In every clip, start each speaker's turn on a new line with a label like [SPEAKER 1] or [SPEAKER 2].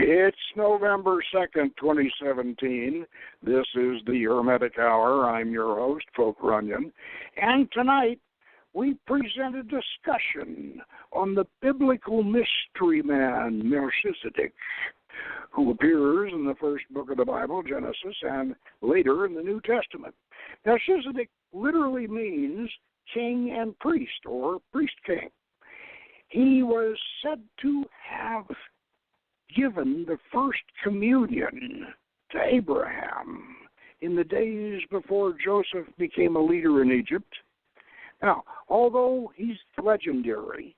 [SPEAKER 1] It's November 2nd, 2017. This is the Hermetic Hour. I'm your host, Poke Runyon. And tonight, we present a discussion on the biblical mystery man, Melchizedek, who appears in the first book of the Bible, Genesis, and later in the New Testament. Melchizedek literally means king and priest, or priest-king. He was said to have given the first communion to Abraham in the days before Joseph became a leader in Egypt. Now, although he's legendary,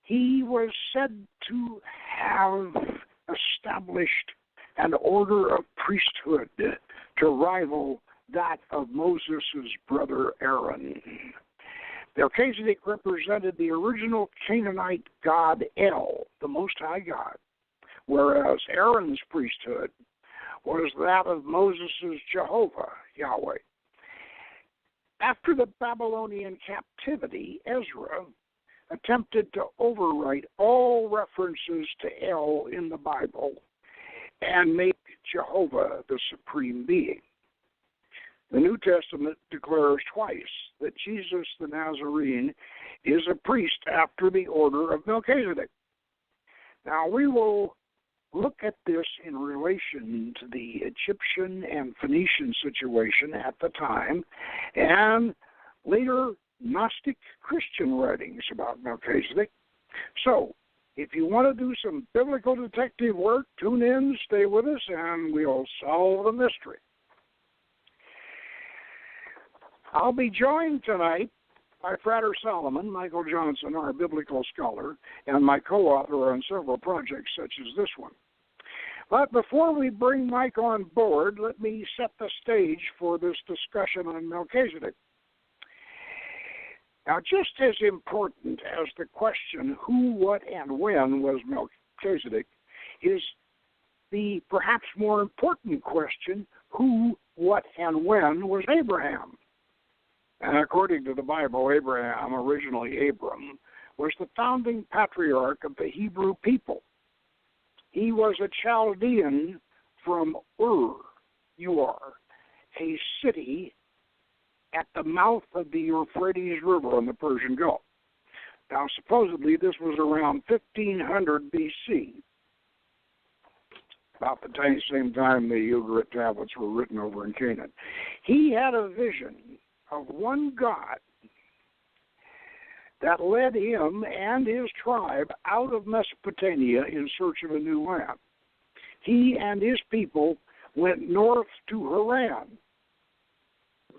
[SPEAKER 1] he was said to have established an order of priesthood to rival that of Moses' brother Aaron. Melchizedek represented the original Canaanite god El, the Most High God, whereas Aaron's priesthood was that of Moses' Jehovah, Yahweh. After the Babylonian captivity, Ezra attempted to overwrite all references to El in the Bible and make Jehovah the supreme being. The New Testament declares twice that Jesus the Nazarene is a priest after the order of Melchizedek. Now, we will look at this in relation to the Egyptian and Phoenician situation at the time, and later Gnostic Christian writings about Melchizedek. So, if you want to do some biblical detective work, tune in, stay with us, and we'll solve the mystery. I'll be joined tonight by Frater Solomon, Michael Johnson, our biblical scholar, and my co-author on several projects such as this one. But before we bring Mike on board, let me set the stage for this discussion on Melchizedek. Now, just as important as the question who, what, and when was Melchizedek is the perhaps more important question who, what, and when was Abraham. And according to the Bible, Abraham, originally Abram, was the founding patriarch of the Hebrew people. He was a Chaldean from Ur, a city at the mouth of the Euphrates River in the Persian Gulf. Now, supposedly, this was around 1500 B.C., about the same time the Ugarit tablets were written over in Canaan. He had a vision of one God that led him and his tribe out of Mesopotamia in search of a new land. He and his people went north to Haran,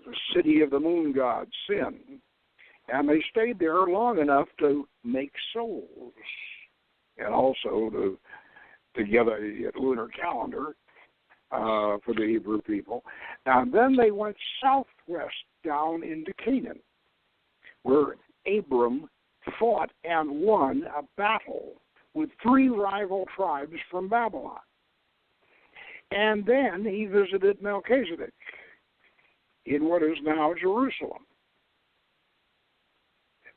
[SPEAKER 1] the city of the moon god, Sin, and they stayed there long enough to make souls and also to get a lunar calendar for the Hebrew people. And then they went southwest down into Canaan, where Abram fought and won a battle with three rival tribes from Babylon. And then he visited Melchizedek in what is now Jerusalem.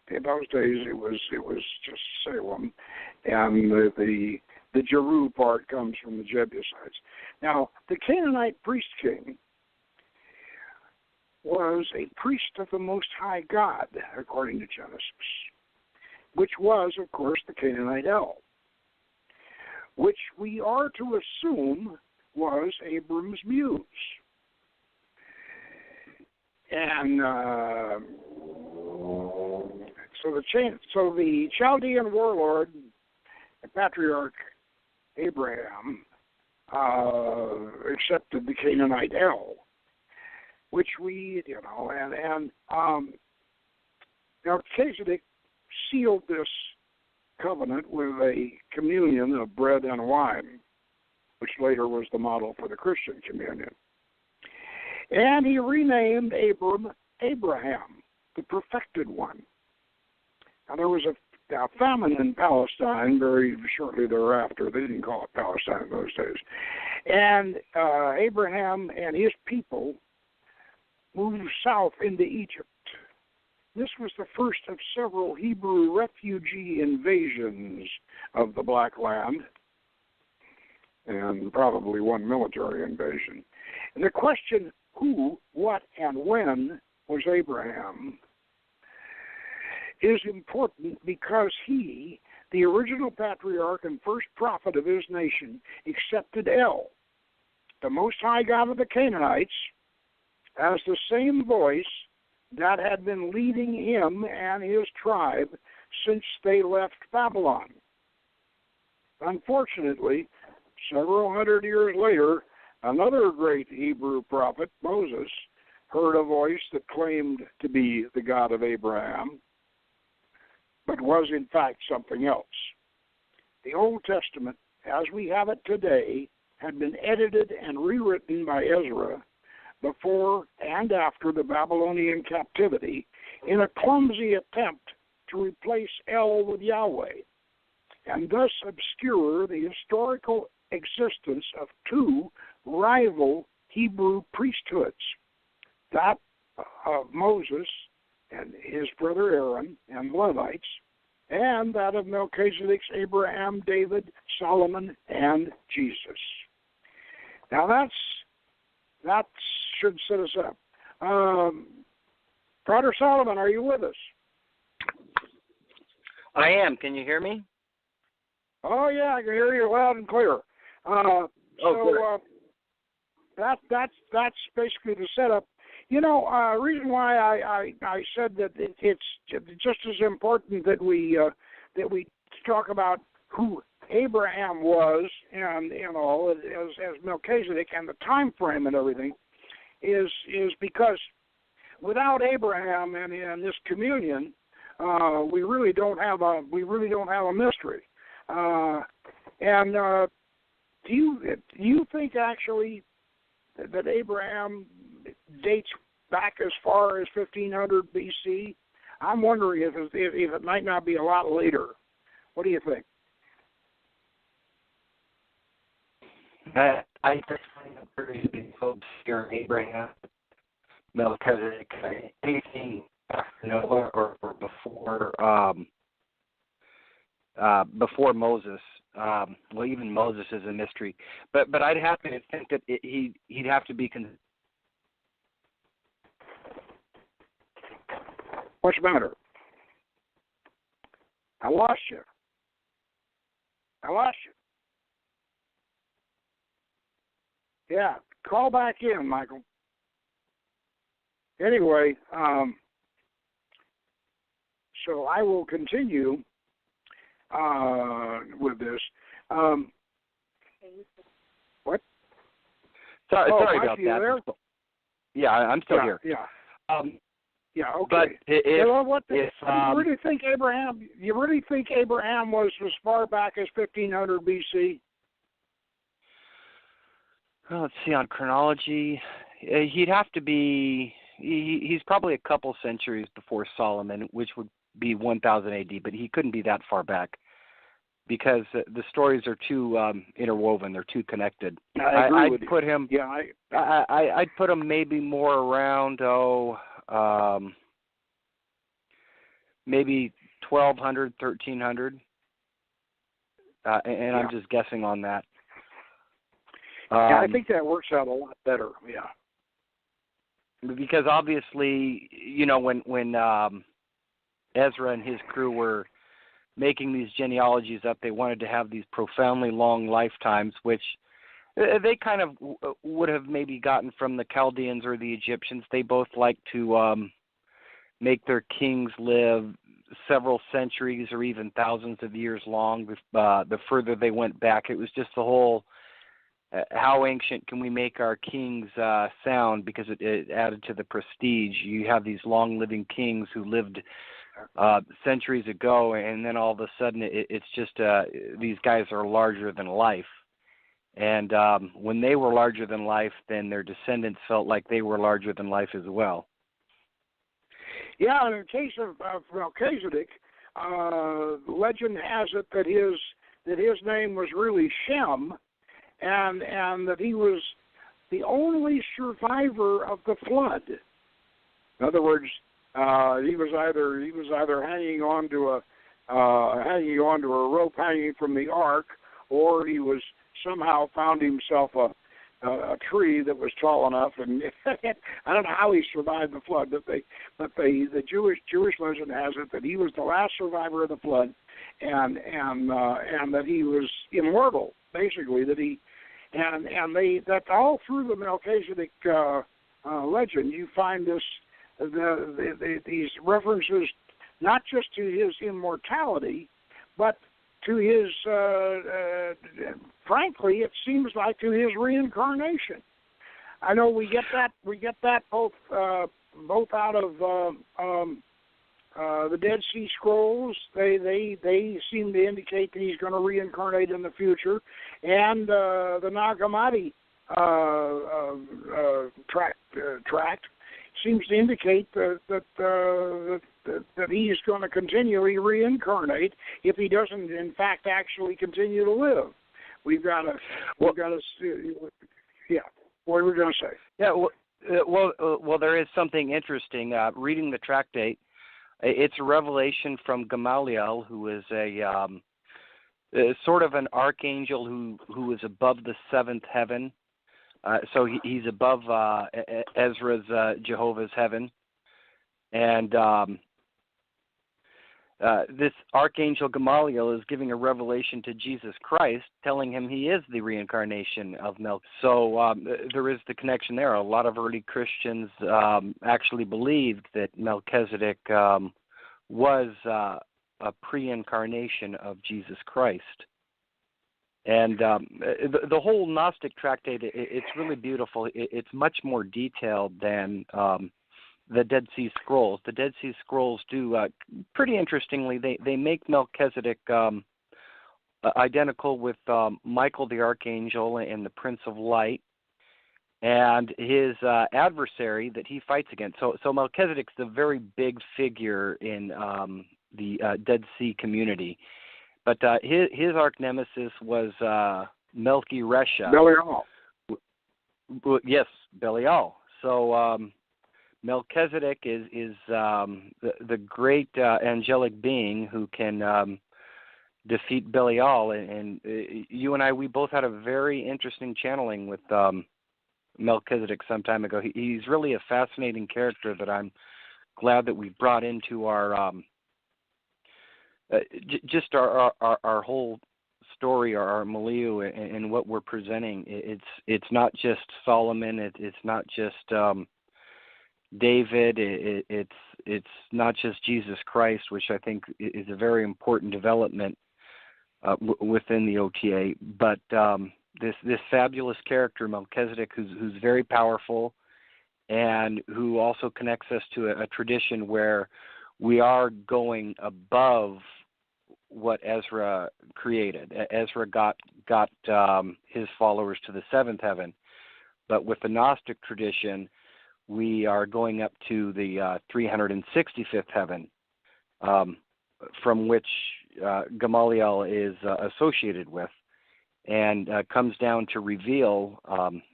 [SPEAKER 1] In those days, it was just Salem, and the Jeru part comes from the Jebusites. Now, the Canaanite priest king was a priest of the Most High God, according to Genesis, which was, of course, the Canaanite El, which we are to assume was Abram's muse. And so the Chaldean warlord, the patriarch Abraham, accepted the Canaanite El, which and Melchizedek sealed this covenant with a communion of bread and wine, which later was the model for the Christian communion. And he renamed Abram Abraham, the perfected one. Now, there was a famine in Palestine very shortly thereafter. They didn't call it Palestine in those days. And Abraham and his people moved south into Egypt. This was the first of several Hebrew refugee invasions of the Black Land. and probably one military invasion. And the question, who, what, and when was Abraham, is important because he, the original patriarch and first prophet of his nation, accepted El, the Most High God of the Canaanites, as the same voice that had been leading him and his tribe since they left Babylon. Unfortunately, several hundred years later, another great Hebrew prophet, Moses, heard a voice that claimed to be the God of Abraham, but was in fact something else. The Old Testament, as we have it today, had been edited and rewritten by Ezra before and after the Babylonian captivity in a clumsy attempt to replace El with Yahweh, and thus obscure the historical existence of two rival Hebrew priesthoods, that of Moses and his brother Aaron and the Levites, and that of Melchizedek's Abraham, David, Solomon, and Jesus. Now that should set us up. Brother Solomon, are you with us?
[SPEAKER 2] I am. Can you hear me?
[SPEAKER 1] Oh yeah, I can hear you loud and clear. That's basically the setup. You know, reason why I said that it's just as important that we talk about who Abraham was and all as Melchizedek and the time frame and everything is because without Abraham and this communion, we really don't have a mystery. Do you think actually that Abraham dates back as far as 1500 BC? I'm wondering if it might not be a lot later. What do you think?
[SPEAKER 2] I just find it very so obscure. Abraham, Melchizedek, anything after Noah or before Moses. Well, even Moses is a mystery. But I'd have to think that he'd have to be.
[SPEAKER 1] What's the matter? I lost you. Yeah, call back in, Michael. Anyway, so I will continue with this. What?
[SPEAKER 2] Sorry about that.
[SPEAKER 1] There?
[SPEAKER 2] Yeah, I'm still here.
[SPEAKER 1] Yeah. Yeah. Okay.
[SPEAKER 2] But
[SPEAKER 1] you really think Abraham was as far back as 1500 BC?
[SPEAKER 2] Well, let's see, on chronology, he'd have to be. He's probably a couple centuries before Solomon, which would be 1000 AD, but he couldn't be that far back because the stories are too interwoven. They're too connected. I'd put him.
[SPEAKER 1] Yeah,
[SPEAKER 2] I'd put him maybe more around maybe 1200, 1300, and I'm just guessing on that.
[SPEAKER 1] Yeah, I think that works out a lot better. Yeah.
[SPEAKER 2] Because obviously, you know, when Ezra and his crew were making these genealogies up, they wanted to have these profoundly long lifetimes, which they kind of would have maybe gotten from the Chaldeans or the Egyptians. They both like to make their kings live several centuries or even thousands of years long. The further they went back, it was just the whole how ancient can we make our kings sound, because it added to the prestige. You have these long-living kings who lived centuries ago, and then all of a sudden it's just these guys are larger than life. And when they were larger than life, then their descendants felt like they were larger than life as well.
[SPEAKER 1] Yeah, in the case of Melchizedek, legend has it that his name was really Shem, and that he was the only survivor of the flood. In other words, he was either hanging on to a rope hanging from the ark, or he was somehow found himself a tree that was tall enough, and I don't know how he survived the flood, but the Jewish legend has it that he was the last survivor of the flood, and that he was immortal, basically. That all through the Melchizedek legend, you find these references not just to his immortality, but to his, frankly, it seems like to his reincarnation. I know we get that both out of the Dead Sea Scrolls. They seem to indicate that he's going to reincarnate in the future, and the Nag Hammadi tract seems to indicate that he's going to continually reincarnate if he doesn't, in fact, actually continue to live. We've got to. Yeah. What were we going to say?
[SPEAKER 2] Yeah. Well, there is something interesting. Reading the tractate, it's a revelation from Gamaliel, who is a sort of an archangel who is above the seventh heaven. So he's above Ezra's Jehovah's heaven, and this archangel Gamaliel is giving a revelation to Jesus Christ, telling him he is the reincarnation of Melchizedek. So there is the connection there. A lot of early Christians actually believed that Melchizedek was a pre-incarnation of Jesus Christ. And the whole Gnostic tractate, it's really beautiful. It's much more detailed than the Dead Sea Scrolls. The Dead Sea Scrolls do, pretty interestingly, they make Melchizedek identical with Michael the Archangel and the Prince of Light, and his adversary that he fights against. So Melchizedek's a very big figure in the Dead Sea community. But his arch nemesis was Melchi-Resha.
[SPEAKER 1] Belial.
[SPEAKER 2] Yes, Belial. So Melchizedek is the great angelic being who can defeat Belial. And you and I, we both had a very interesting channeling with Melchizedek some time ago. He's really a fascinating character that I'm glad that we brought into our just our whole story, our milieu, and what we're presenting. It's not just Solomon. It's not just David. It's not just Jesus Christ, which I think is a very important development within the OTA. But this fabulous character, Melchizedek, who's very powerful, and who also connects us to a tradition where we are going above what Ezra created. Ezra got his followers to the seventh heaven, but with the Gnostic tradition, we are going up to the 365th heaven, from which Gamaliel is associated with, and comes down to reveal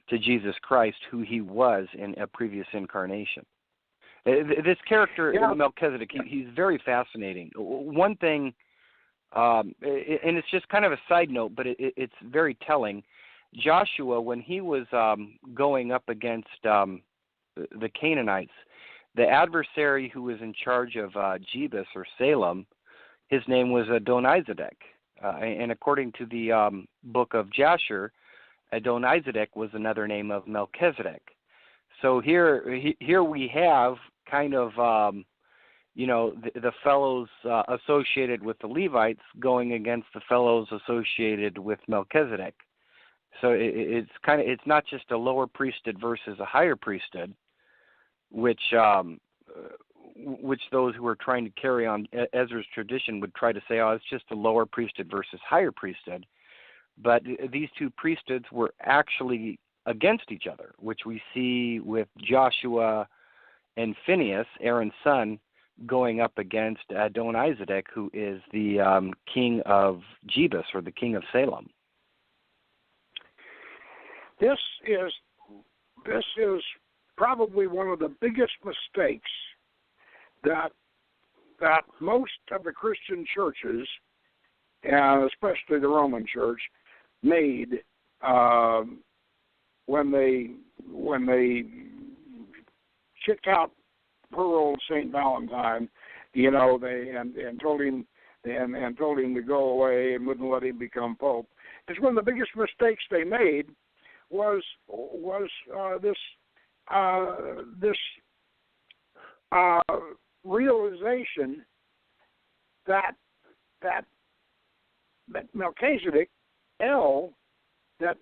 [SPEAKER 2] to Jesus Christ who he was in a previous incarnation. This character, Melchizedek, he's very fascinating. One thing, and it's just kind of a side note, but it's very telling. Joshua, when he was going up against the Canaanites, the adversary who was in charge of Jebus or Salem, his name was Adonizedek. And according to the book of Jasher, Adonizedek was another name of Melchizedek. So here we have kind of, the fellows associated with the Levites going against the fellows associated with Melchizedek. So it's not just a lower priesthood versus a higher priesthood, which those who are trying to carry on Ezra's tradition would try to say, oh, it's just a lower priesthood versus higher priesthood. But these two priesthoods were actually against each other, which we see with Joshua and Phinehas, Aaron's son, going up against Adonizedek, who is the king of Jebus, or the king of Salem.
[SPEAKER 1] This is probably one of the biggest mistakes that most of the Christian churches, and especially the Roman Church, made when they kicked out poor old Saint Valentine, you know, and told him to go away and wouldn't let him become pope. It's one of the biggest mistakes they made was this realization that Melchizedek, that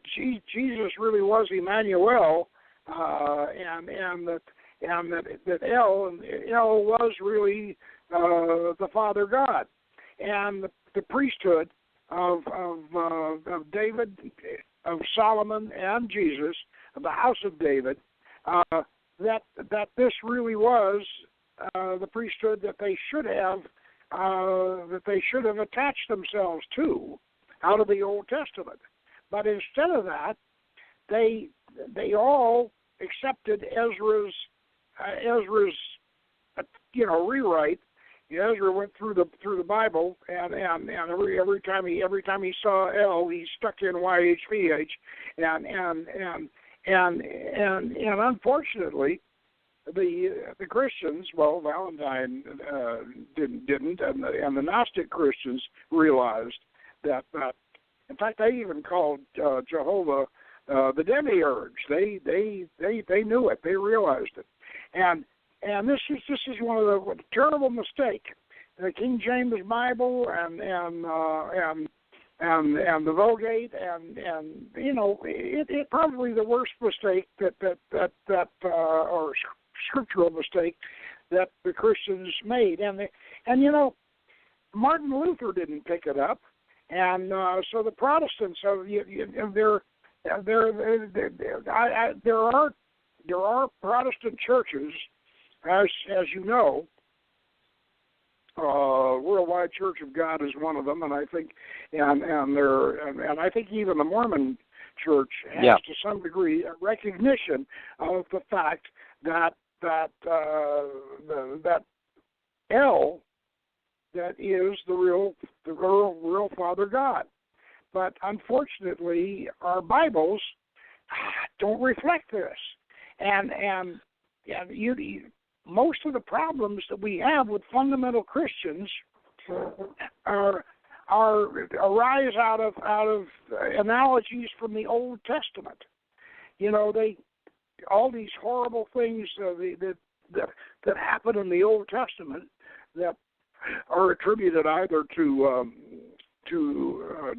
[SPEAKER 1] Jesus really was Emmanuel, and that El was really the Father God, and the priesthood of David, of Solomon, and Jesus, of the house of David, that this really was the priesthood that they should have attached themselves to out of the Old Testament. But instead of that, they all accepted Ezra's rewrite. Ezra went through the Bible, and every time he saw L, he stuck in YHVH, and unfortunately, the Christians, well, Valentine didn't, and the Gnostic Christians realized that. In fact, they even called Jehovah the demiurge. They knew it. They realized it, and this is one of the terrible mistake. The King James Bible and the Vulgate and it probably the worst mistake that or scriptural mistake that the Christians made, and Martin Luther didn't pick it up. And so the Protestants, there are Protestant churches, as you know. Worldwide Church of God is one of them, and I think, and I think even the Mormon Church has to some degree a recognition of the fact that El, that is the real Father God. But unfortunately, our Bibles don't reflect this, and most of the problems that we have with fundamental Christians arise out of analogies from the Old Testament. All these horrible things that happen in the Old Testament that are attributed either to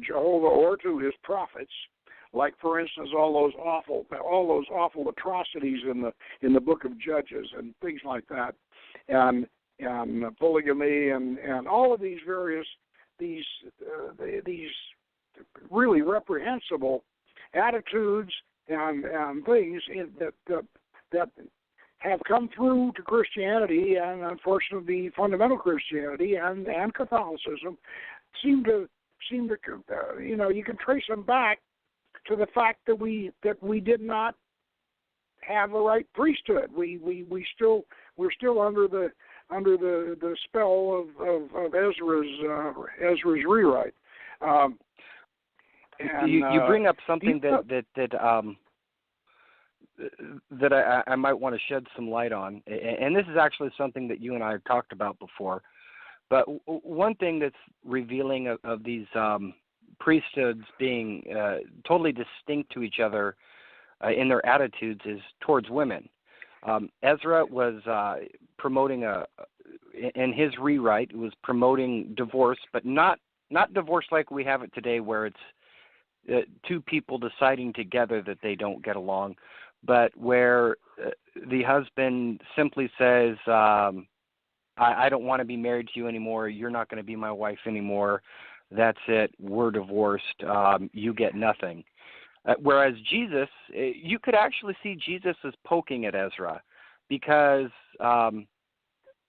[SPEAKER 1] Jehovah or to his prophets, like, for instance, all those awful atrocities in the book of Judges and things like that, and polygamy and all of these various these really reprehensible attitudes and things that have come through to Christianity, and unfortunately fundamental Christianity and Catholicism seem to you can trace them back to the fact that we did not have a right priesthood. We're still under the spell of Ezra's rewrite.
[SPEAKER 2] You bring up something that I might want to shed some light on, and this is actually something that you and I have talked about before. But one thing that's revealing of these priesthoods being totally distinct to each other in their attitudes is towards women. Ezra was promoting in his rewrite, was promoting divorce, but not divorce like we have it today, where it's two people deciding together that they don't get along, but where the husband simply says, I don't want to be married to you anymore. You're not going to be my wife anymore. That's it. We're divorced. You get nothing. Whereas Jesus, you could actually see Jesus as poking at Ezra, because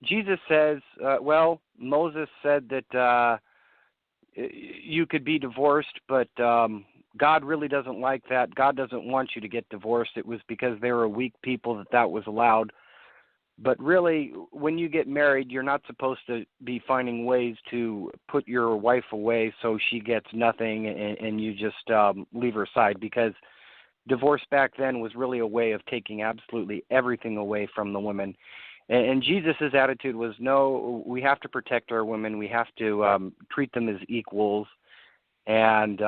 [SPEAKER 2] Jesus says, Moses said that you could be divorced, but God really doesn't like that. God doesn't want you to get divorced. It was because they were a weak people that was allowed. But really, when you get married, you're not supposed to be finding ways to put your wife away so she gets nothing and you just leave her side, because divorce back then was really a way of taking absolutely everything away from the women. And Jesus' attitude was, no, we have to protect our women. We have to treat them as equals. And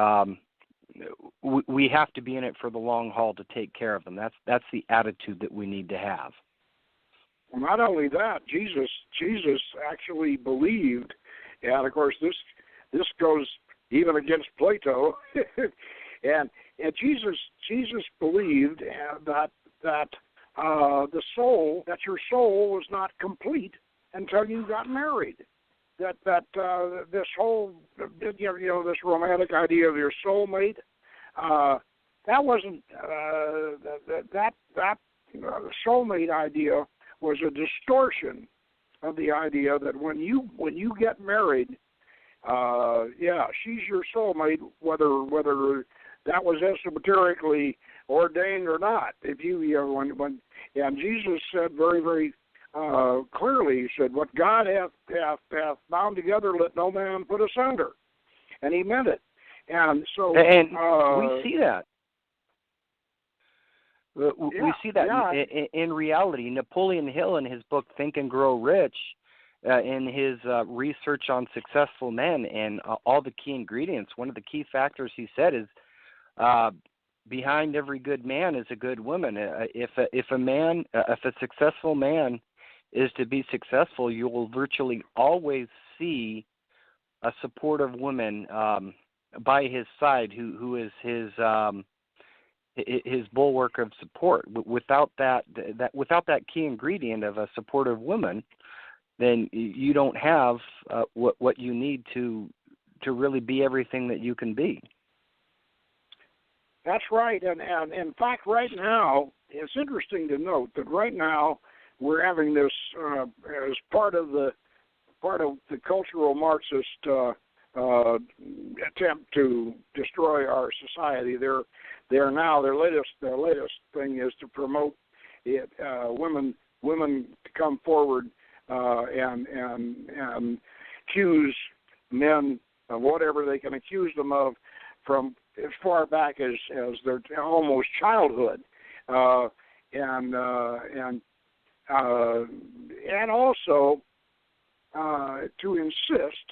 [SPEAKER 2] we have to be in it for the long haul to take care of them. That's the attitude that we need to have.
[SPEAKER 1] Well, not only that, Jesus actually believed, and of course this goes even against Plato, and Jesus believed that the soul, that your soul was not complete until you got married. That this whole this romantic idea of your soulmate, that wasn't that the soulmate idea was a distortion of the idea that when you get married, she's your soulmate, whether that was esoterically ordained or not. If and Jesus said very, very clearly, he said, "What God hath bound together, let no man put asunder," and he meant it. And so,
[SPEAKER 2] we see that. We see that in reality. Napoleon Hill, in his book Think and Grow Rich, in his research on successful men and all the key ingredients, one of the key factors he said is behind every good man is a good woman. If a successful man is to be successful, you will virtually always see a supportive woman by his side who is his bulwark of support. Without that key ingredient of a supportive woman, then you don't have what you need to really be everything that you can be.
[SPEAKER 1] That's right, and in fact, right now it's interesting to note that right now we're having this as part of the cultural Marxist attempt to destroy our society. Their latest thing is to promote it, women to come forward and accuse men of whatever they can accuse them of from as far back as their almost childhood, and also to insist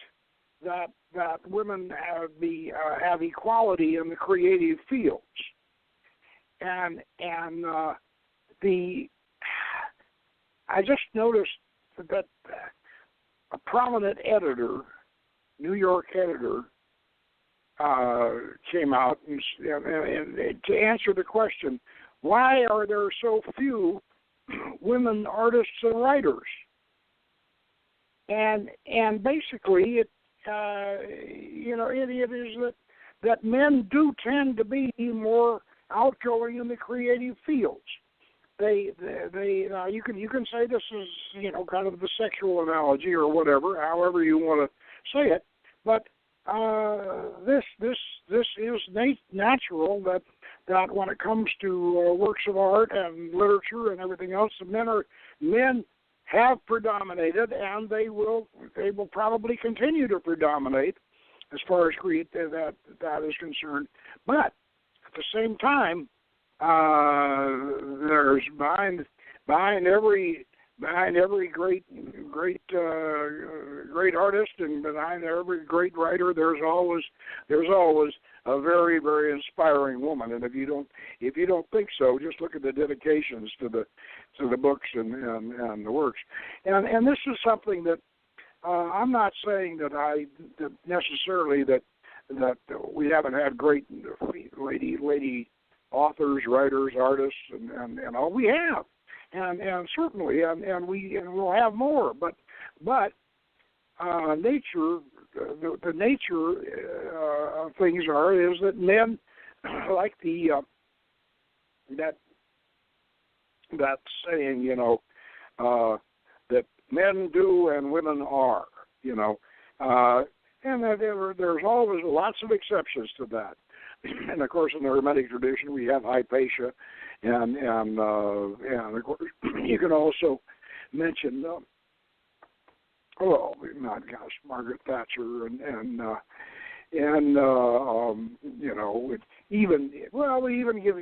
[SPEAKER 1] that women have equality in the creative fields, and I just noticed that a prominent editor, New York editor, came out and to answer the question, why are there so few women artists and writers? And basically, it is that men do tend to be more outgoing in the creative fields. You can say this is kind of the sexual analogy or whatever, however you want to say it, but this is natural that when it comes to works of art and literature and everything else, men have predominated, and they will probably continue to predominate as far as that is concerned. But at the same time, there's behind every great artist and behind every great writer, there's always a very, very inspiring woman. And if you don't think so, just look at the dedications to the books and the works. And this is something that I'm not saying that necessarily that we haven't had great lady authors, writers, artists, and all. We have. And certainly, and we'll have more. But nature, the nature of things is that men like that saying, that men do and women are, and that there's always lots of exceptions to that. And of course, in the Hermetic tradition, we have Hypatia, and of course, you can also mention, Margaret Thatcher and we even give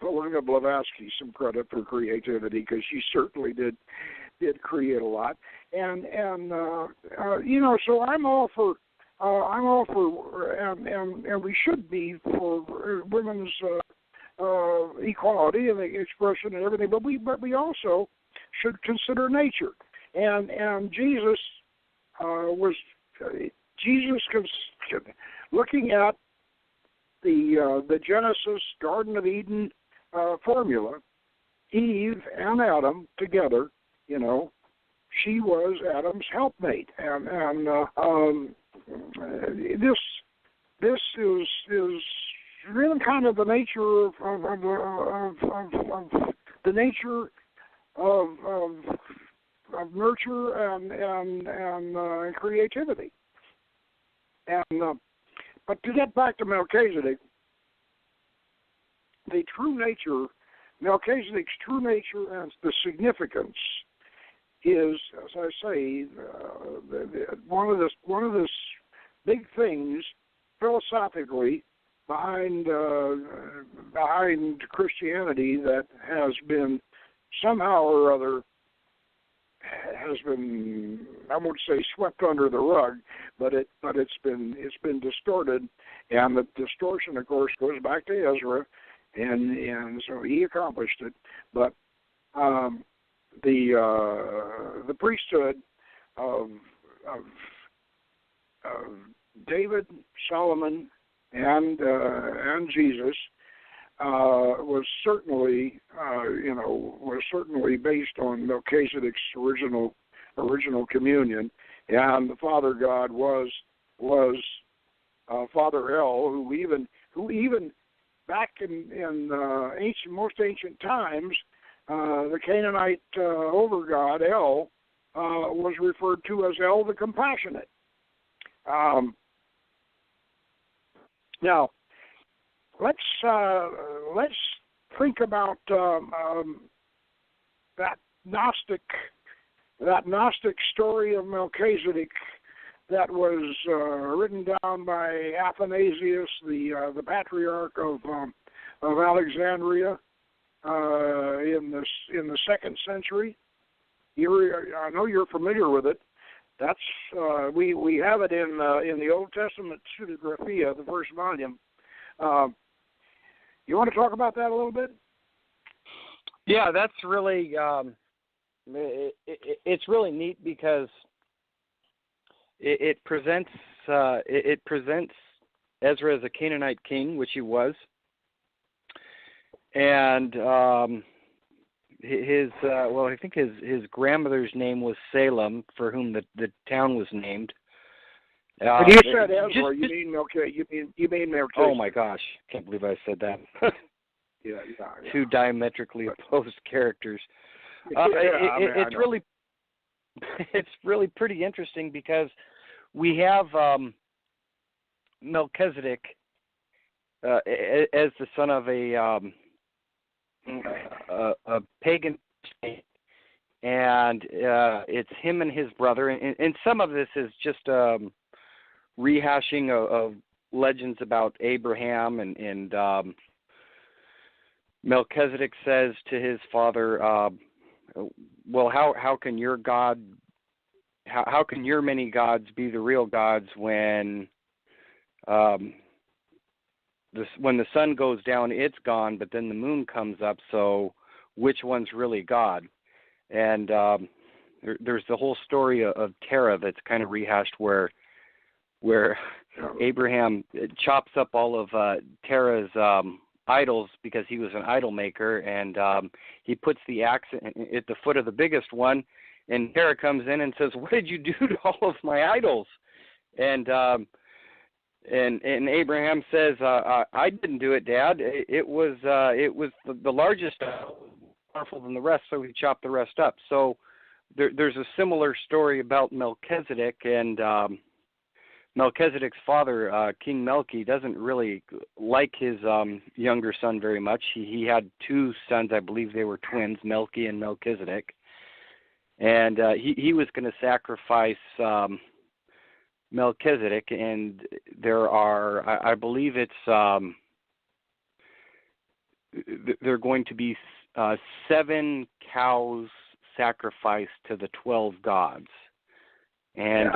[SPEAKER 1] Helena Blavatsky some credit for creativity, because she certainly did create a lot, and so I'm all for and we should be for women's equality and the expression and everything, but we also should consider nature, and Jesus was looking at the Genesis Garden of Eden formula. Eve and Adam together, she was Adam's helpmate, and this is really kind of the nature of nurture and creativity. And but to get back to Melchizedek, Melchizedek's true nature and the significance is, as I say, one of the big things philosophically behind Christianity that has been somehow or other I won't say swept under the rug, but it's been distorted, and the distortion, of course, goes back to Ezra, and so he accomplished it. But the priesthood of David, Solomon, and Jesus was certainly based on Melchizedek's original communion, and the Father God was Father El, who even back in most ancient times, the Canaanite over-god El was referred to as El the Compassionate. Now, let's think about that Gnostic story of Melchizedek that was written down by Athanasius, the patriarch of Alexandria, in the 2nd century. I know you're familiar with it. That's we have it in the Old Testament Pseudegraphia, the first volume. You want to talk about that a little bit?
[SPEAKER 2] Yeah, that's really it's really neat, because it presents Ezra as a Canaanite king, which he was, and I think his grandmother's name was Salem, for whom the town was named.
[SPEAKER 1] When you said Ezra, you mean Melchizedek.
[SPEAKER 2] Oh my gosh, can't believe I said that.
[SPEAKER 1] Yeah.
[SPEAKER 2] Two diametrically opposed characters. It's really pretty interesting, because we have Melchizedek as the son of a pagan state, and it's him and his brother, and some of this is just rehashing of legends about Abraham, and Melchizedek says to his father, well, how can your God, how can your many gods be the real gods when when the sun goes down, it's gone, but then the moon comes up, so which one's really God? And there's the whole story of Terah that's kind of rehashed, where Abraham chops up all of Terah's idols, because he was an idol maker, and he puts the axe at the foot of the biggest one, and Terah comes in and says, "What did you do to all of my idols?" And Abraham says, "I didn't do it, Dad. It was the largest, powerful than the rest, so he chopped the rest up." So there's a similar story about Melchizedek, and Melchizedek's father, King Melchi, doesn't really like his younger son very much. He had two sons, I believe they were twins, Melchi and Melchizedek. And he was going to sacrifice Melchizedek, and there are, I believe it's, there are going to be 7 cows sacrificed to the 12 gods. And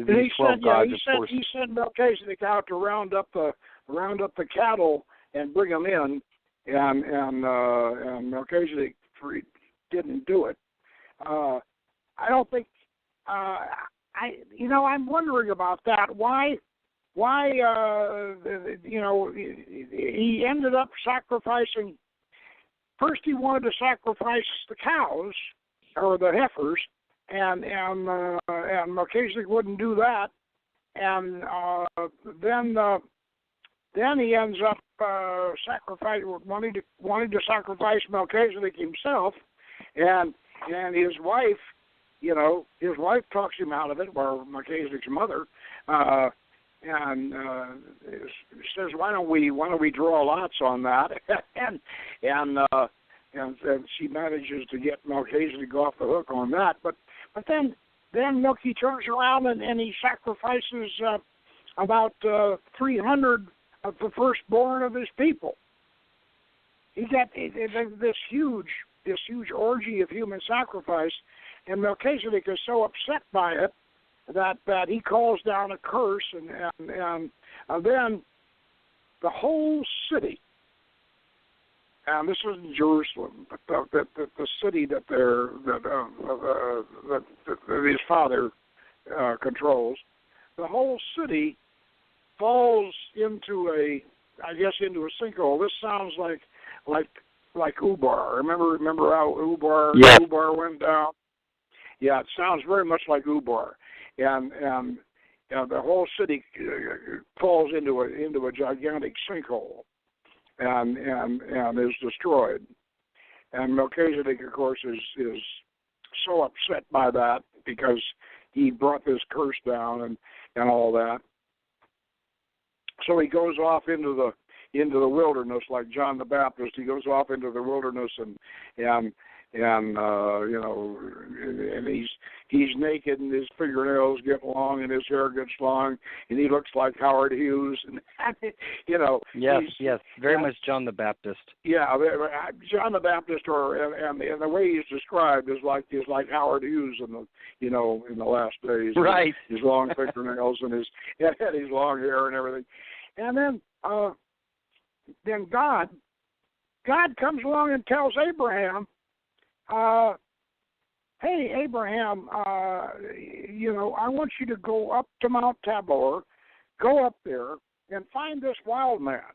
[SPEAKER 2] these 12 gods, of course,
[SPEAKER 1] he sent Melchizedek out to round up the cattle and bring them in, and Melchizedek didn't do it. I don't think I'm wondering about that. Why he ended up sacrificing. First, he wanted to sacrifice the cows or the heifers, and Melchizedek wouldn't do that, and then he ends up wanting to sacrifice Melchizedek himself, and his wife. His wife talks him out of it, or Melchizedek's mother, and says, "Why don't we draw lots on that?" and she manages to get Melchizedek off the hook on that. But then Melchi turns around and he sacrifices about 300 of the firstborn of his people. He got this huge orgy of human sacrifice. And Melchizedek is so upset by it that he calls down a curse, and then the whole city, and this is in Jerusalem, but the city that his father controls, the whole city falls into a sinkhole. This sounds like Ubar. Remember how Ubar went down? Yeah, it sounds very much like Ubar, and the whole city falls into a gigantic sinkhole, and is destroyed. And Melchizedek, of course, is so upset by that because he brought this curse down and all that. So he goes off into the wilderness like John the Baptist. He goes off into the wilderness and he's naked, and his fingernails get long, and his hair gets long, and he looks like Howard Hughes, and
[SPEAKER 2] Yes, very much John the Baptist.
[SPEAKER 1] Yeah, John the Baptist, and the way he's described is like Howard Hughes in the last days.
[SPEAKER 2] Right.
[SPEAKER 1] His long fingernails and his long hair and everything, and then God comes along and tells Abraham, hey, Abraham, I want you to go up to Mount Tabor, go up there and find this wild man,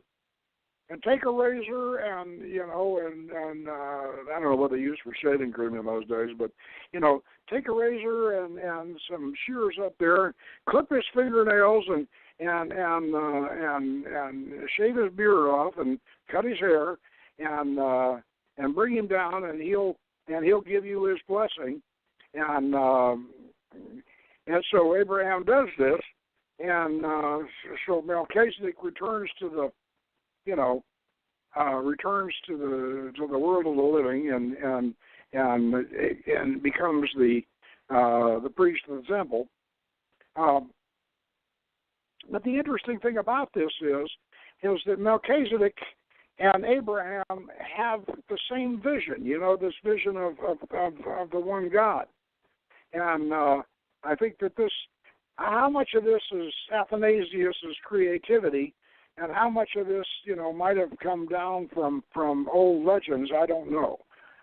[SPEAKER 1] and take a razor and I don't know what they used for shaving cream in those days, but take a razor and some shears up there, clip his fingernails and shave his beard off and cut his hair and bring him down, and he'll give you his blessing, and so Abraham does this, and so Melchizedek returns to the world of the living, and becomes the priest of the temple. But the interesting thing about this is that Melchizedek and Abraham have the same vision, this vision of the one God. And I think that how much of this is Athanasius' creativity, and how much of this, might have come down from old legends, I don't know.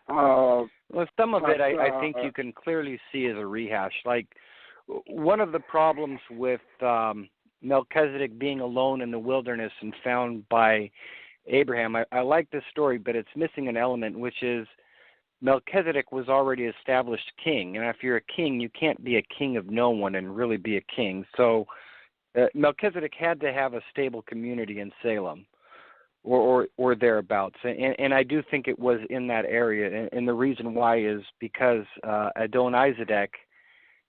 [SPEAKER 2] Well, some of it I think you can clearly see as a rehash. Like, one of the problems with Melchizedek being alone in the wilderness and found by Abraham, I like this story, but it's missing an element, which is Melchizedek was already established king, and if you're a king, you can't be a king of no one and really be a king. So Melchizedek had to have a stable community in Salem, or thereabouts, and I do think it was in that area, and the reason why is because Adonizedek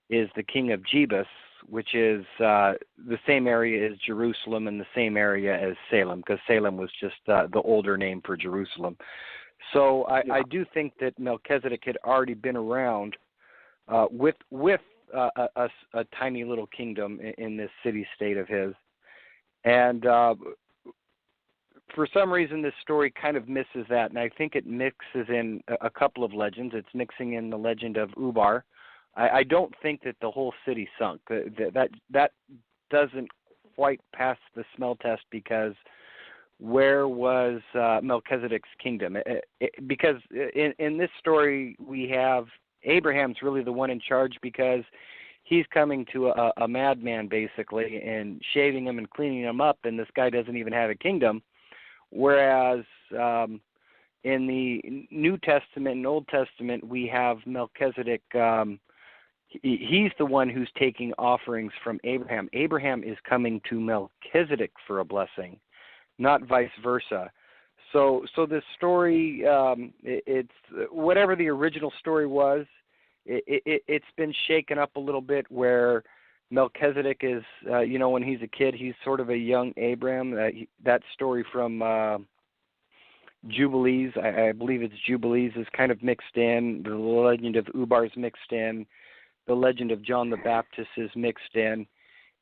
[SPEAKER 2] is the king of Jebus, which is the same area as Jerusalem and the same area as Salem, because Salem was just the older name for Jerusalem. So I do think that Melchizedek had already been around with a tiny little kingdom in this city-state of his. And for some reason, this story kind of misses that, and I think it mixes in a couple of legends. It's mixing in the legend of Ubar. I don't think that the whole city sunk. That doesn't quite pass the smell test, because where was Melchizedek's kingdom? Because in this story, we have Abraham's really the one in charge, because he's coming to a madman, basically, and shaving him and cleaning him up, and this guy doesn't even have a kingdom. Whereas in the New Testament and Old Testament, we have Melchizedek. He's the one who's taking offerings from Abraham. Abraham is coming to Melchizedek for a blessing, not vice versa. So this story, it's whatever the original story was, it's been shaken up a little bit, where Melchizedek is, when he's a kid, he's sort of a young Abraham. That story from Jubilees, I believe it's Jubilees, is kind of mixed in. The legend of Ubar is mixed in. The legend of John the Baptist is mixed in.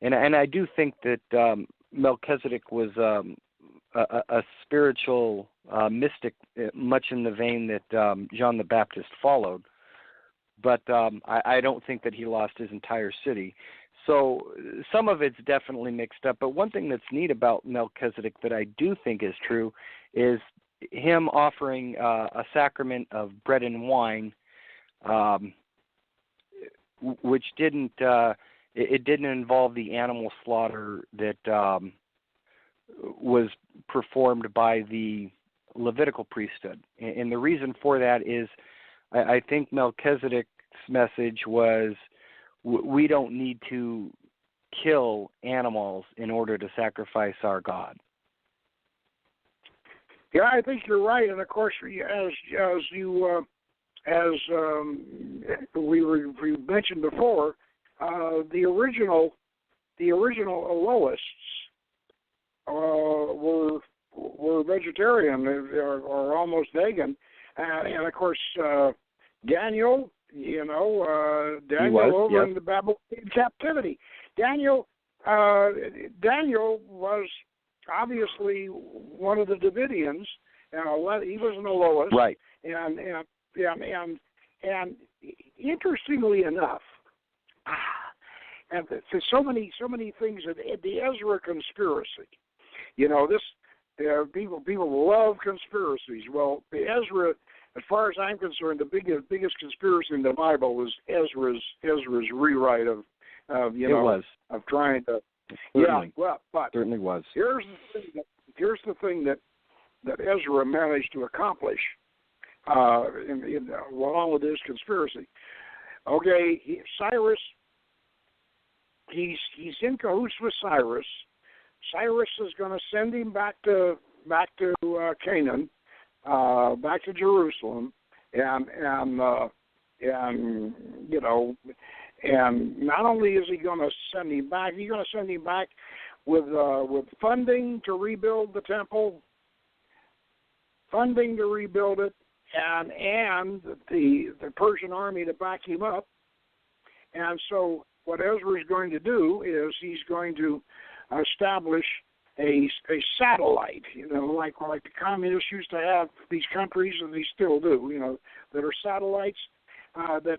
[SPEAKER 2] And I do think that Melchizedek was a spiritual mystic, much in the vein that John the Baptist followed. But I don't think that he lost his entire city. So some of it's definitely mixed up. But one thing that's neat about Melchizedek that I do think is true is him offering a sacrament of bread and wine, which didn't involve the animal slaughter that was performed by the Levitical priesthood. And the reason for that is I think Melchizedek's message was, we don't need to kill animals in order to sacrifice our God.
[SPEAKER 1] Yeah, I think you're right, and of course, as we mentioned before, the original Elohists were vegetarian or almost vegan, and of course Daniel. Daniel over in the Babylonian captivity. Daniel was obviously one of the Davidians. He was an Elohist,
[SPEAKER 2] right?
[SPEAKER 1] And interestingly enough, and so many things of the Ezra conspiracy. People love conspiracies. Well, the Ezra, as far as I'm concerned, the biggest conspiracy in the Bible was Ezra's rewrite of trying to.
[SPEAKER 2] Certainly.
[SPEAKER 1] Yeah, but
[SPEAKER 2] certainly was.
[SPEAKER 1] Here's the thing that Ezra managed to accomplish, along with his conspiracy. Okay, Cyrus. He's in cahoots with Cyrus. Cyrus is going to send him back to Canaan. Back to Jerusalem, and not only is he going to send him back, he's going to send him back with funding to rebuild the temple, funding to rebuild it, and the Persian army to back him up. And so what Ezra is going to do is he's going to establish a satellite, like the communists used to have these countries, and they still do, that are satellites, that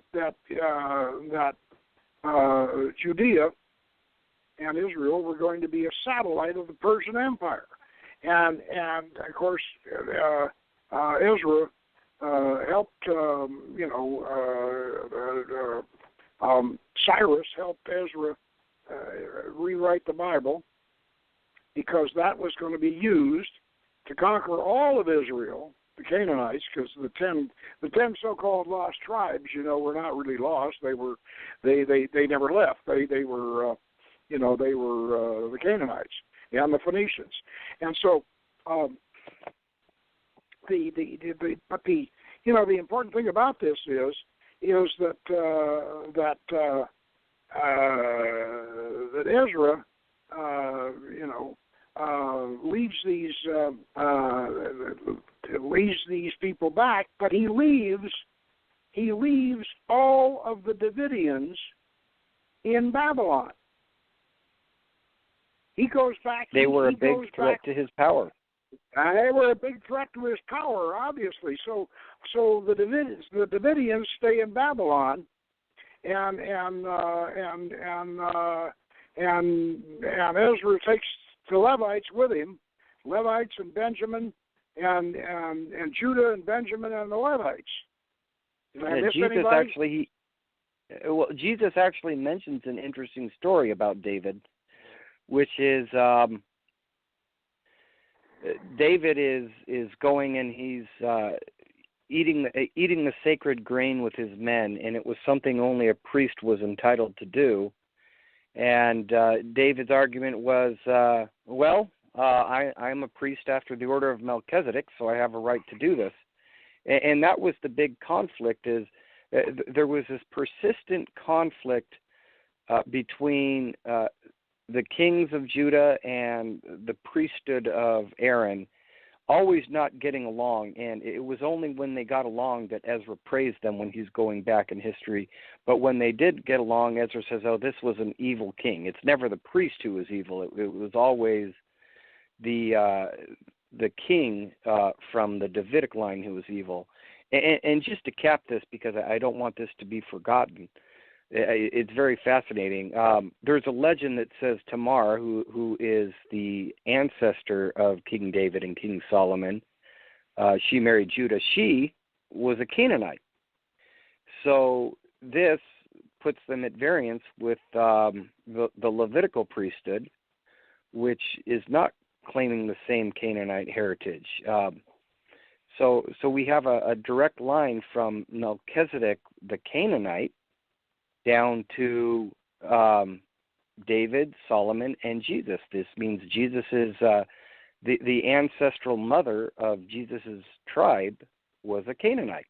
[SPEAKER 1] Judea and Israel were going to be a satellite of the Persian Empire, and of course Ezra helped, Cyrus helped Ezra rewrite the Bible, because that was going to be used to conquer all of Israel, the Canaanites, because the ten so-called lost tribes, were not really lost. They never left. They were the Canaanites and the Phoenicians, and so the important thing about this is that Ezra leads these people back, but he leaves all of the Davidians in Babylon. He goes back.
[SPEAKER 2] They were a big threat to his power.
[SPEAKER 1] They were a big threat to his power, obviously. So the Davidians stay in Babylon, and Ezra takes the Levites with him, Levites and Benjamin, and Judah and Benjamin and the Levites. Did I miss anybody?
[SPEAKER 2] Jesus actually mentions an interesting story about David, which is David is going and he's eating the sacred grain with his men, and it was something only a priest was entitled to do. And David's argument was, I'm a priest after the Order of Melchizedek, so I have a right to do this. And that was the big conflict. Is there was this persistent conflict between the kings of Judah and the priesthood of Aaron, always not getting along. And it was only when they got along that Ezra praised them when he's going back in history. But when they did get along, Ezra says, oh, this was an evil king. It's never the priest who was evil. It was always the king from the Davidic line who was evil. And just to cap this, because I don't want this to be forgotten, it's very fascinating. There's a legend that says Tamar, who is the ancestor of King David and King Solomon, she married Judah. She was a Canaanite. So this puts them at variance with the Levitical priesthood, which is not claiming the same Canaanite heritage. So we have a direct line from Melchizedek, the Canaanite, down to David, Solomon, and Jesus. This means Jesus is the ancestral mother of Jesus' tribe was a Canaanite.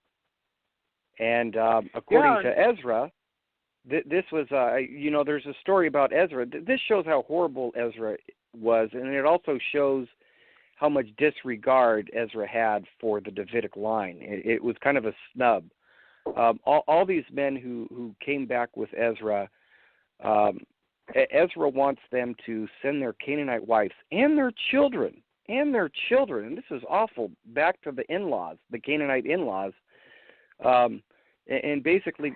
[SPEAKER 2] And according to Ezra, this was, there's a story about Ezra. This shows how horrible Ezra was, and it also shows how much disregard Ezra had for the Davidic line. It was kind of a snub. All these men who came back with Ezra, Ezra wants them to send their Canaanite wives and their children, and this is awful, back to the in-laws, the Canaanite in-laws. And basically,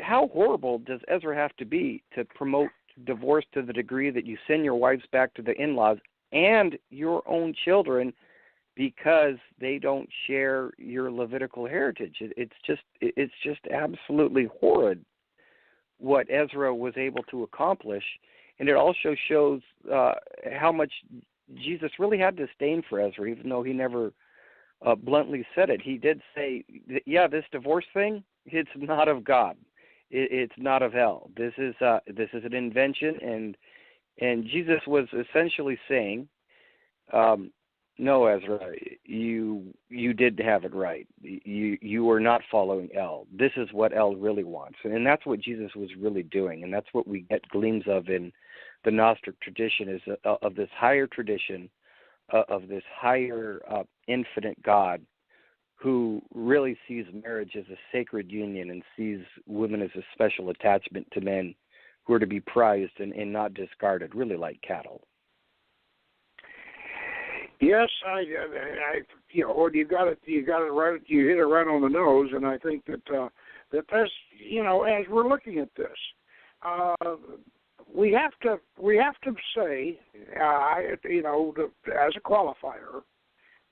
[SPEAKER 2] how horrible does Ezra have to be to promote divorce to the degree that you send your wives back to the in-laws and your own children because they don't share your Levitical heritage? It's just absolutely horrid what Ezra was able to accomplish, and it also shows how much Jesus really had disdain for Ezra, even though he never bluntly said it. He did say, "Yeah, this divorce thing, it's not of God. It's not of hell. This is an invention." And Jesus was essentially saying, no, Ezra, you did have it right. You are not following El. This is what El really wants. And that's what Jesus was really doing. And that's what we get gleams of in the Gnostic tradition, is of this higher tradition, of this higher infinite God who really sees marriage as a sacred union and sees women as a special attachment to men who are to be prized and not discarded, really like cattle.
[SPEAKER 1] Yes, you got it right. You hit it right on the nose, and I think that that's, as we're looking at this, we have to say, as a qualifier,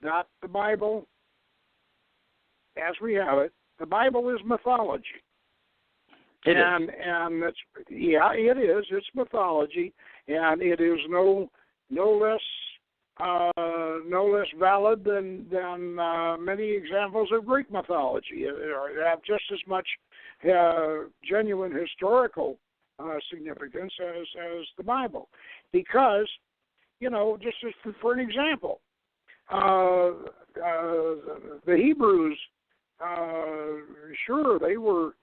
[SPEAKER 1] that the Bible, as we have it, the Bible is mythology. And that's, it is. It's mythology, and it is no less valid than many examples of Greek mythology. They have just as much genuine historical significance as the Bible, because just for an example, the Hebrews, sure, they were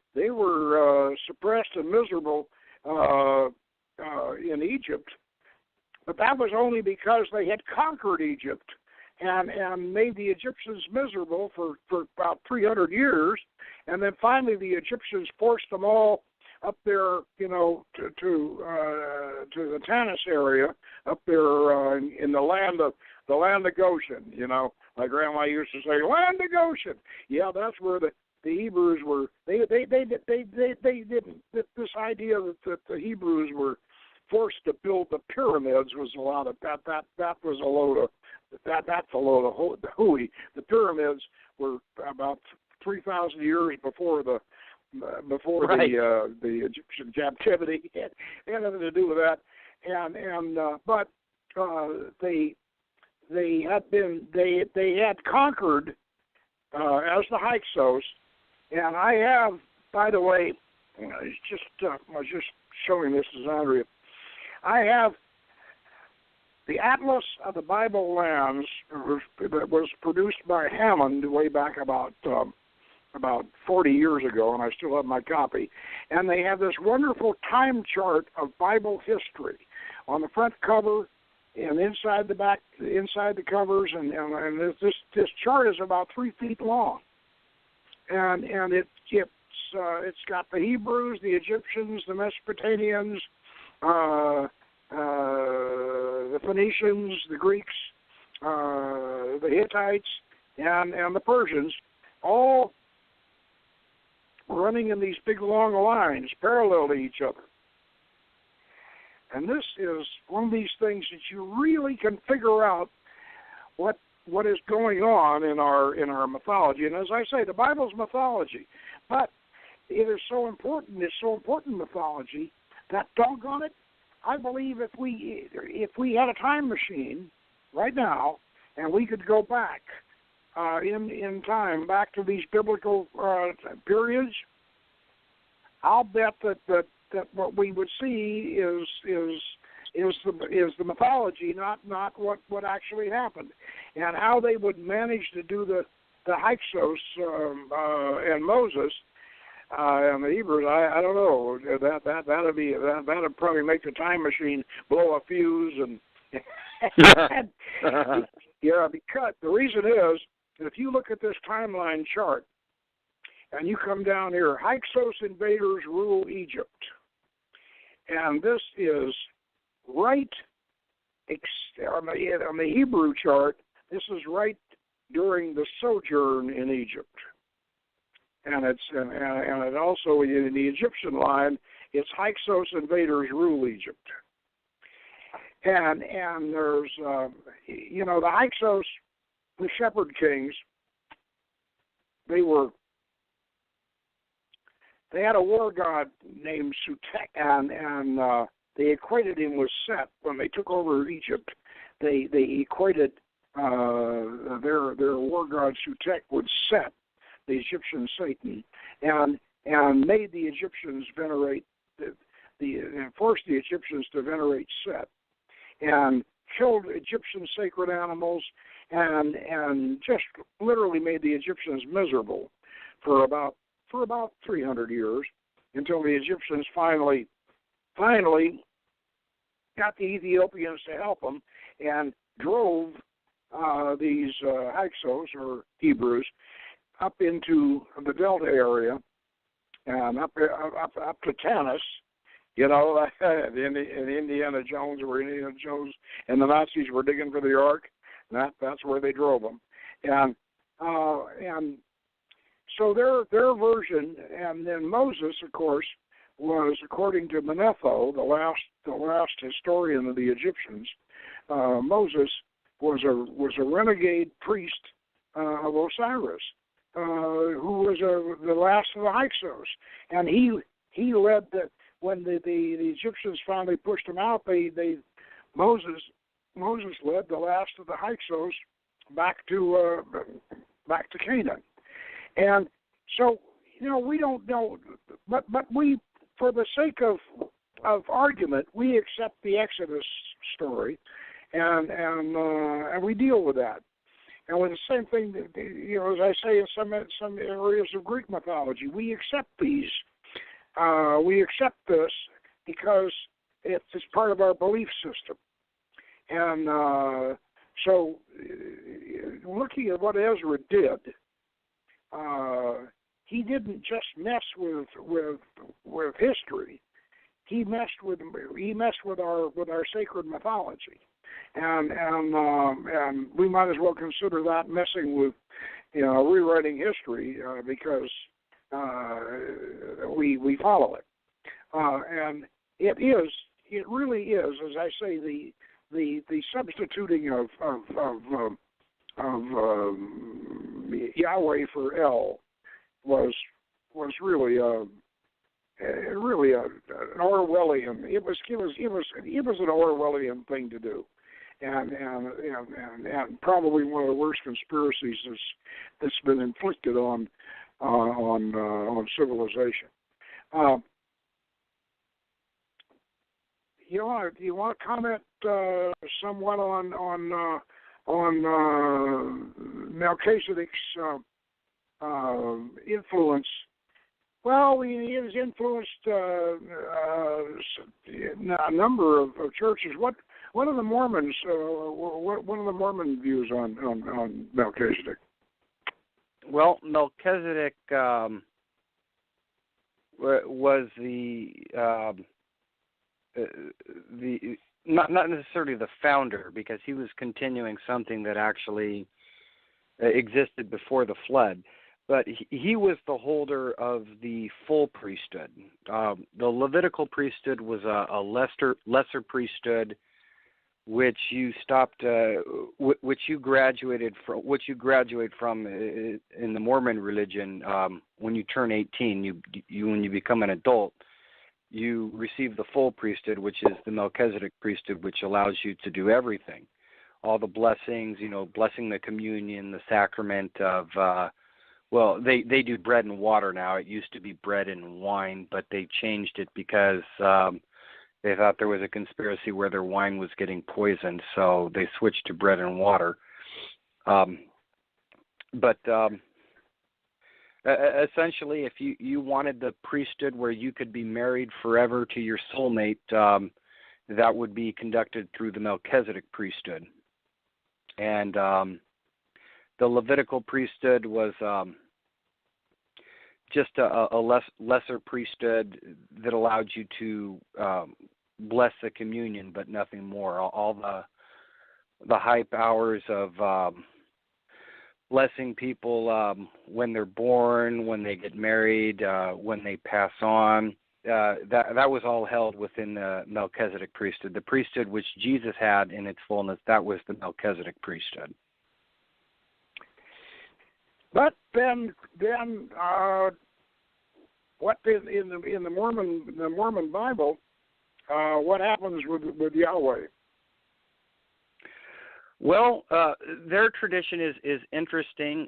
[SPEAKER 1] suppressed and miserable in Egypt, but that was only because they had conquered Egypt, and made the Egyptians miserable for about 300 years, and then finally the Egyptians forced them all up there, to the Tanis area, up there in the land of Goshen. My grandma used to say, "Land of Goshen." Yeah, that's where the Hebrews were. They didn't. This idea that the Hebrews were forced to build the pyramids was a lot of that. That was a load of that's a load of hooey. The pyramids were about 3,000 years before the Egyptian captivity. It had nothing to do with that, but they had conquered as the Hyksos, and I have, by the way, I was just showing this to Andrea. I have the Atlas of the Bible Lands that was produced by Hammond way back about 40 years ago, and I still have my copy. And they have this wonderful time chart of Bible history on the front cover and inside the covers, and this chart is about 3 feet long, and it's got the Hebrews, the Egyptians, the Mesopotamians, the Phoenicians, the Greeks, the Hittites, and the Persians, all running in these big long lines parallel to each other. And this is one of these things that you really can figure out what is going on in our mythology. And as I say, the Bible's mythology, but it is so important. It's so important mythology that, doggone it, I believe if we had a time machine right now and we could go back in time back to these biblical periods, I'll bet that what we would see is the mythology, not what actually happened, and how they would manage to do the Hyksos and Moses and the Hebrews. I don't know. That'd probably make the time machine blow a fuse and yeah, because the reason is, if you look at this timeline chart and you come down here, Hyksos invaders rule Egypt. And this is right on the Hebrew chart. This is right during the sojourn in Egypt, and it also in the Egyptian line. It's Hyksos invaders rule Egypt, and there's the Hyksos, the shepherd kings. They had a war god named Sutek, and they equated him with Set. When they took over Egypt, they equated their war god Sutek with Set, the Egyptian Satan, and made the Egyptians venerate and forced the Egyptians to venerate Set, and killed Egyptian sacred animals, and just literally made the Egyptians miserable for about 300 years, until the Egyptians finally got the Ethiopians to help them and drove these Hyksos, or Hebrews, up into the Delta area and up to Tanis. In Indiana Jones, where Indiana Jones and the Nazis were digging for the Ark. That's where they drove them, and so their version, and then Moses, of course, was, according to Manetho, the last historian of the Egyptians. Moses was a renegade priest of Osiris, who was the last of the Hyksos, and he led the. When the Egyptians finally pushed him out, Moses led the last of the Hyksos back to Canaan, and so we don't know, but we, for the sake of argument, we accept the Exodus story, and we deal with that, and with the same thing, as I say in some areas of Greek mythology, we accept these. We accept this because it's part of our belief system. And So, looking at what Ezra did, he didn't just mess with history. He messed with our sacred mythology, and we might as well consider that messing with, rewriting history, because we follow it, and it really is, as I say, the substituting of Yahweh for El was really an Orwellian. It was an Orwellian thing to do, and probably one of the worst conspiracies that's been inflicted on civilization. You want to comment somewhat on Melchizedek's influence? Well, he has influenced a number of churches. What are the Mormons? What are the Mormon views on Melchizedek?
[SPEAKER 2] Well, Melchizedek was the not necessarily the founder, because he was continuing something that actually existed before the flood, but he was the holder of the full priesthood. The Levitical priesthood was a lesser priesthood, which you stopped, which you graduate from in the Mormon religion. When you turn 18, when you become an adult, you receive the full priesthood, which is the Melchizedek priesthood, which allows you to do everything. All the blessings, blessing the communion, the sacrament of, they do bread and water now. It used to be bread and wine, but they changed it because they thought there was a conspiracy where their wine was getting poisoned, so they switched to bread and water. Essentially, if you wanted the priesthood where you could be married forever to your soulmate, that would be conducted through the Melchizedek priesthood. And the Levitical priesthood was just a lesser priesthood that allowed you to bless the communion, but nothing more. All the high powers of blessing people when they're born, when they get married, when they pass on. That was all held within the Melchizedek priesthood. The priesthood which Jesus had in its fullness, that was the Melchizedek priesthood.
[SPEAKER 1] But then, what in the Mormon Bible? What happens with Yahweh?
[SPEAKER 2] Well, their tradition is interesting.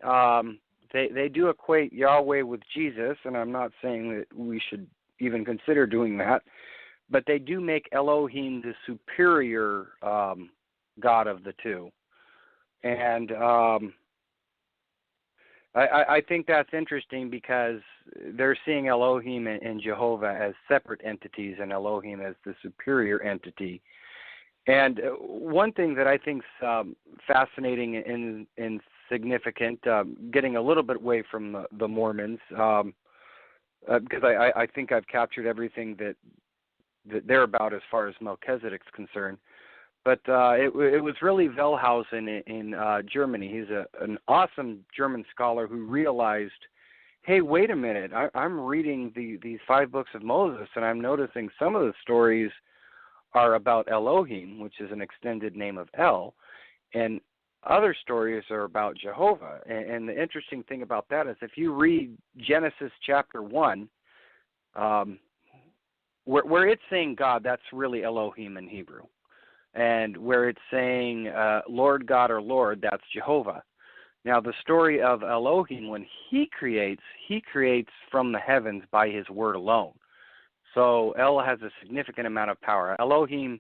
[SPEAKER 2] They do equate Yahweh with Jesus, and I'm not saying that we should even consider doing that, but they do make Elohim the superior God of the two. And I think that's interesting because they're seeing Elohim and Jehovah as separate entities and Elohim as the superior entity. And one thing that I think is fascinating and significant, getting a little bit away from the Mormons, because I think I've captured everything that they're about as far as Melchizedek's concerned. But it was really Wellhausen in Germany. He's an awesome German scholar who realized, hey, wait a minute, I'm reading these 5 books of Moses, and I'm noticing some of the stories are about Elohim, which is an extended name of El, and other stories are about Jehovah. And the interesting thing about that is if you read Genesis chapter 1, where it's saying God, that's really Elohim in Hebrew. And where it's saying Lord God or Lord, that's Jehovah. Now, the story of Elohim, when he creates from the heavens by his word alone. So El has a significant amount of power. Elohim,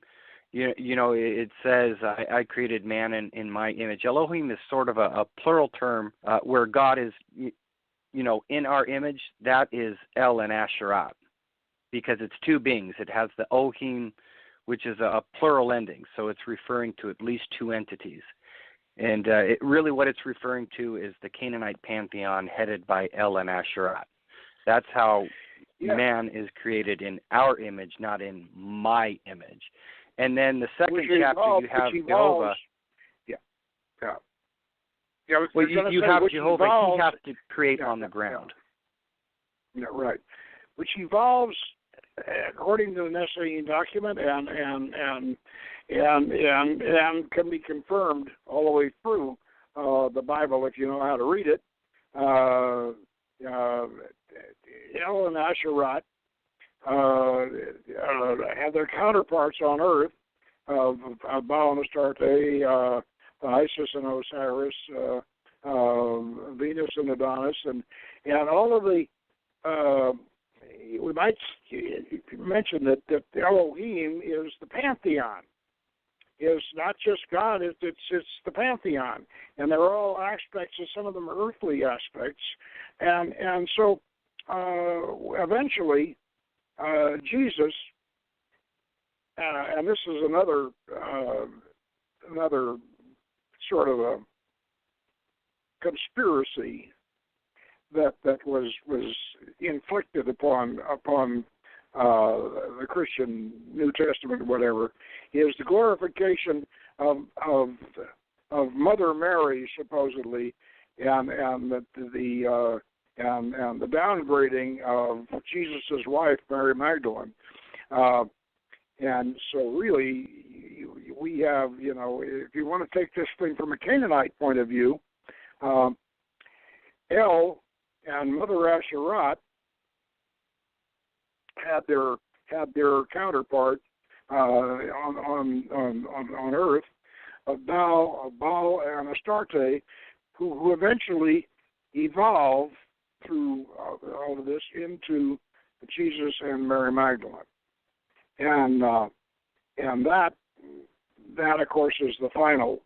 [SPEAKER 2] it says, I created man in my image. Elohim is sort of a plural term where God is, in our image. That is El and Asherat, because it's 2 beings. It has the Ohim, which is a plural ending, so it's referring to at least 2 entities. And really what it's referring to is the Canaanite pantheon headed by El and Asherah. That's how man is created in our image, not in my image. And then the second chapter, you have Jehovah. Well, you have Jehovah. He has to create on the ground.
[SPEAKER 1] Yeah, right. Which evolves according to the Nicene document and can be confirmed all the way through the Bible if you know how to read it. El and Asherah have their counterparts on earth of Baal and Astarte, Isis and Osiris, Venus and Adonis, and all of the. We might mention that Elohim is the pantheon. Is not just God; it's the pantheon, and they're all aspects. And some of them are earthly aspects, and so eventually Jesus, and this is another sort of a conspiracy that was inflicted upon the Christian New Testament, whatever, is the glorification of Mother Mary, supposedly, and the downgrading of Jesus' wife, Mary Magdalene. And so really, we have, if you want to take this thing from a Canaanite point of view, El and Mother Asherah had their counterpart on earth of Baal and Astarte, who eventually evolved through all of this into Jesus and Mary Magdalene, and that of course is the final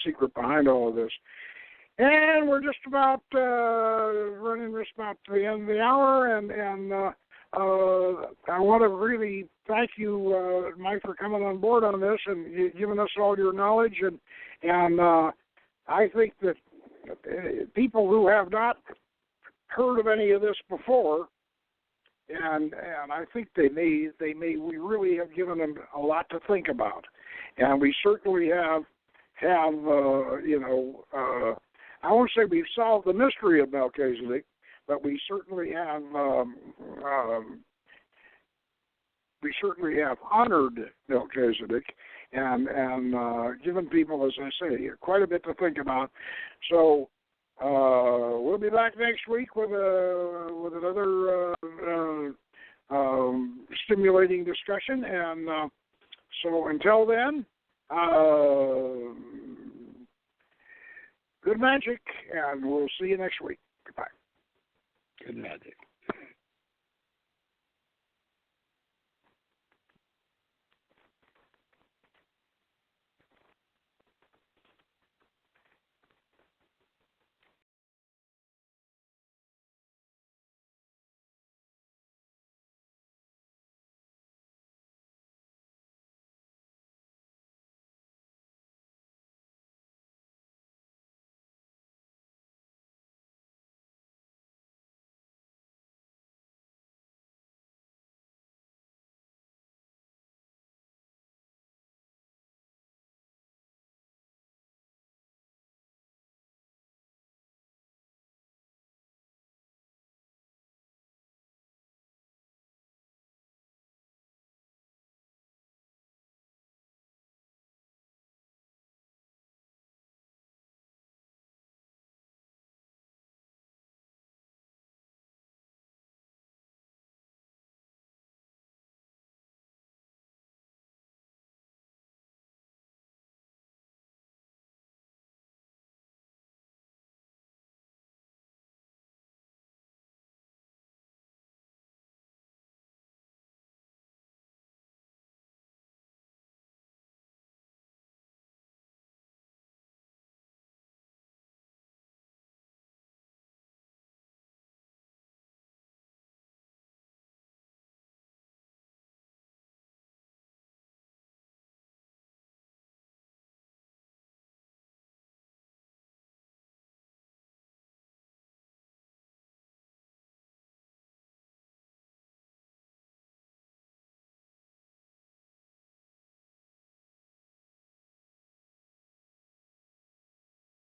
[SPEAKER 1] secret behind all of this. And we're just about running just about to the end of the hour, and I want to really thank you, Mike, for coming on board on this and giving us all your knowledge. And I think that people who have not heard of any of this before, and I think we really have given them a lot to think about, and we certainly have I won't say we've solved the mystery of Melchizedek, but we certainly have honored Melchizedek and given people, as I say, quite a bit to think about. So we'll be back next week with another stimulating discussion. And so until then. Good magic, and we'll see you next week. Goodbye.
[SPEAKER 2] Good magic.